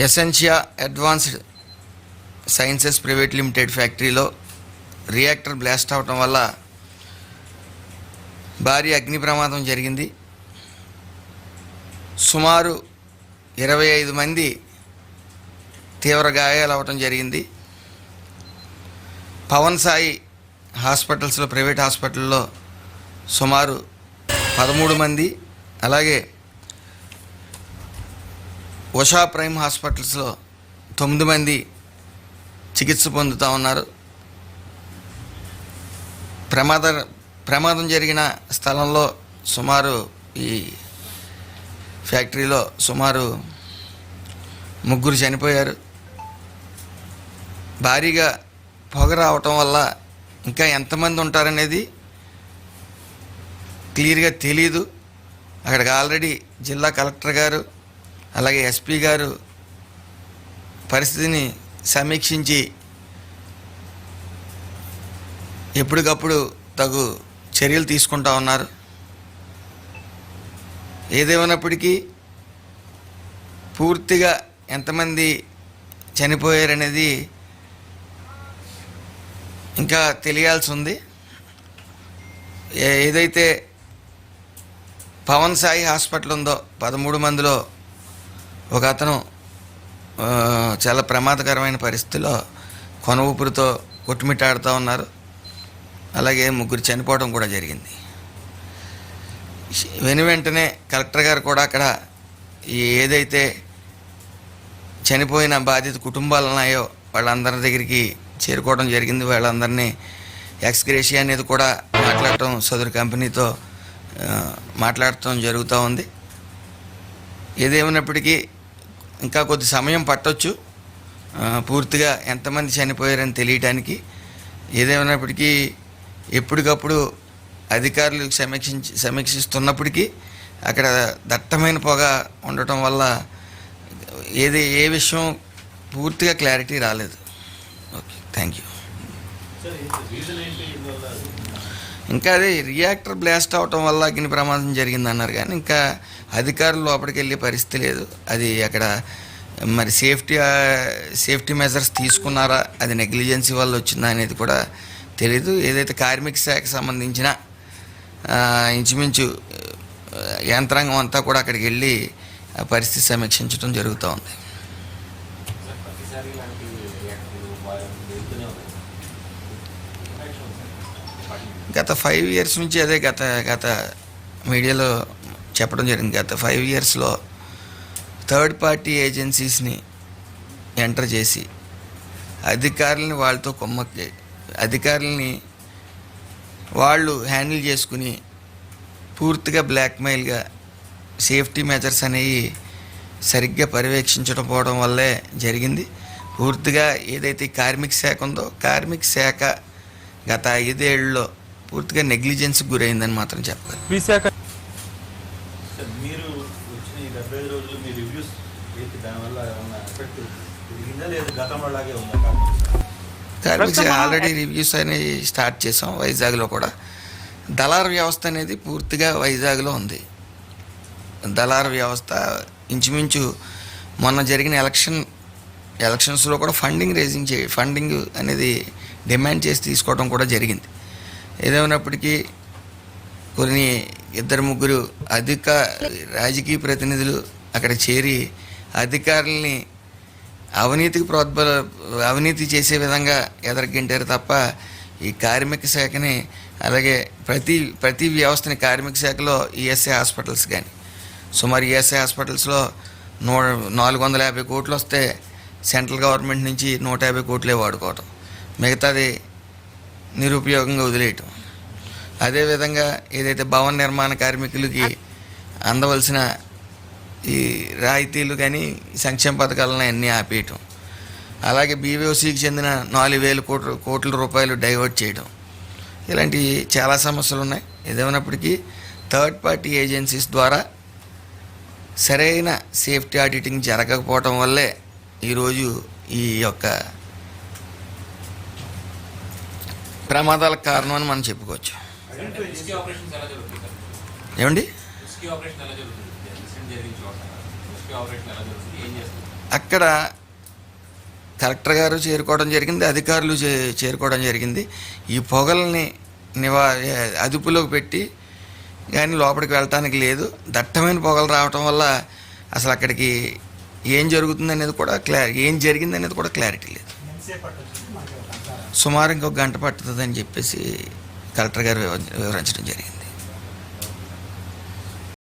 Essentia advanced sciences private limited ఫ్యాక్టరీలో reactor blast అవటం వల్ల భారీ అగ్ని ప్రమాదం జరిగింది. సుమారు 25 మంది తీవ్ర గాయాలు అవటం జరిగింది. పవన్ సాయి హాస్పిటల్స్లో, ప్రైవేట్ హాస్పిటల్లో సుమారు 13 మంది, అలాగే ఉషా ప్రైమ్ హాస్పిటల్స్లో 9 మంది చికిత్స పొందుతూ ఉన్నారు. ప్రమాదం జరిగిన స్థలంలో సుమారు ఈ ఫ్యాక్టరీలో సుమారు 3 చనిపోయారు. భారీగా పొగ రావటం వల్ల ఇంకా ఎంతమంది ఉంటారనేది క్లియర్గా తెలీదు. అక్కడికి ఆల్రెడీ జిల్లా కలెక్టర్ గారు అలాగే ఎస్పీ గారు పరిస్థితిని సమీక్షించి ఎప్పటికప్పుడు తగు చర్యలు తీసుకుంటూ ఉన్నారు. ఏదేమైనప్పటికీ పూర్తిగా ఎంతమంది చనిపోయారనేది ఇంకా తెలియాల్సి ఉంది. ఏదైతే పవన్ సాయి హాస్పిటల్ ఉందో 13 మందిలో ఒక అతను చాలా ప్రమాదకరమైన పరిస్థితిలో కొన ఊపిరితో కొట్టుమిట్టాడుతూ ఉన్నారు. అలాగే 3 చనిపోవడం కూడా జరిగింది. వెంటనే కలెక్టర్ గారు కూడా అక్కడ ఏదైతే చనిపోయిన బాధిత కుటుంబాలు ఉన్నాయో వాళ్ళందరి దగ్గరికి చేరుకోవడం జరిగింది. వాళ్ళందరినీ ఎక్స్గ్రేషియా అనేది కూడా మాట్లాడటం, సదరు కంపెనీతో మాట్లాడటం జరుగుతూ ఉంది. ఏదేమైనప్పటికీ ఇంకా కొద్ది సమయం పట్టొచ్చు పూర్తిగా ఎంతమంది చనిపోయారని తెలియటానికి. ఏదేమైనప్పటికీ ఎప్పటికప్పుడు అధికారులు సమీక్షిస్తున్నప్పటికీ అక్కడ దట్టమైన పొగ ఉండటం వల్ల ఏ విషయం పూర్తిగా క్లారిటీ రాలేదు. Okay, thank you. ఇంకా అది రియాక్టర్ బ్లాస్ట్ అవటం వల్ల అగ్ని ప్రమాదం జరిగిందన్నారు, కానీ ఇంకా అధికారులు లోపలికి వెళ్ళే పరిస్థితి లేదు. అది అక్కడ మరి సేఫ్టీ మెజర్స్ తీసుకున్నారా, అది నెగ్లిజెన్సీ వల్ల వచ్చిందా అనేది కూడా తెలీదు. ఏదైతే కార్మిక శాఖకు సంబంధించిన ఇంచుమించు యంత్రాంగం అంతా కూడా అక్కడికి వెళ్ళి ఆ పరిస్థితి సమీక్షించడం జరుగుతూ ఉంది. గత 5 years నుంచి అదే గత మీడియాలో చెప్పడం జరిగింది. గత 5 yearsలో థర్డ్ పార్టీ ఏజెన్సీస్ని ఎంటర్ చేసి అధికారులని వాళ్ళతో కొమ్మక్కి అధికారులని వాళ్ళు హ్యాండిల్ చేసుకుని పూర్తిగా బ్లాక్మెయిల్గా సేఫ్టీ మెజర్స్ అనేవి సరిగ్గా పర్యవేక్షించకపోవడం వల్లే జరిగింది. పూర్తిగా ఏదైతే కార్మిక శాఖ ఉందో కార్మిక శాఖ గత 5 ఏళ్లలో పూర్తిగా నెగ్లిజెన్స్కి గురైందని మాత్రం చెప్పగలను. కార్మిక శాఖ ఆల్రెడీ రివ్యూస్ అనేవి స్టార్ట్ చేసాం. వైజాగ్లో కూడా దళార్ వ్యవస్థ అనేది పూర్తిగా వైజాగ్లో ఉంది. దళార్ వ్యవస్థ ఇంచుమించు మొన్న జరిగిన ఎలక్షన్స్లో కూడా ఫండింగ్ అనేది డిమాండ్ చేసి తీసుకోవడం కూడా జరిగింది. ఏదేమైనప్పటికీ కొన్ని 2-3 రాజకీయ ప్రతినిధులు అక్కడ చేరి అధికారుల్ని అవినీతి చేసే విధంగా ఎదరగింటారు తప్ప ఈ కార్మిక శాఖని, అలాగే ప్రతి వ్యవస్థని కార్మిక శాఖలో ఈఎస్ఐ హాస్పిటల్స్ కానీ సుమారు ఈఎస్ఐ హాస్పిటల్స్లో 450 కోట్లు వస్తే సెంట్రల్ గవర్నమెంట్ నుంచి 150 కోట్లే వాడుకోవటం, మిగతాది నిరుపయోగంగా వదిలేయటం. అదేవిధంగా ఏదైతే భవన నిర్మాణ కార్మికులకి అందవలసిన ఈ రాయితీలు కానీ సంక్షేమ పథకాలను అన్నీ ఆపేయటం, అలాగే బీవీఓసీకి చెందిన 4,000 కోట్ల రూపాయలు డైవర్ట్ చేయడం, ఇలాంటి చాలా సమస్యలు ఉన్నాయి. ఏదేమైనప్పటికీ థర్డ్ పార్టీ ఏజెన్సీస్ ద్వారా సరైన సేఫ్టీ ఆడిటింగ్ జరగకపోవటం వల్లే ఈరోజు ఈ యొక్క ప్రమాదాలకు కారణం అని మనం చెప్పుకోవచ్చు. ఏమండి అక్కడ కలెక్టర్ గారు చేరుకోవడం జరిగింది, అధికారులు చేరుకోవడం జరిగింది. ఈ పొగల్ని అదుపులోకి పెట్టి కానీ లోపలికి వెళ్ళటానికి లేదు. దట్టమైన పొగలు రావటం వల్ల అసలు అక్కడికి ఏం జరుగుతుంది అనేది కూడా ఏం జరిగింది అనేది కూడా క్లారిటీ లేదు. సుమారు ఇంకొక గంట పట్టుతుందని చెప్పేసి కలెక్టర్ గారు వివరించడం జరిగింది.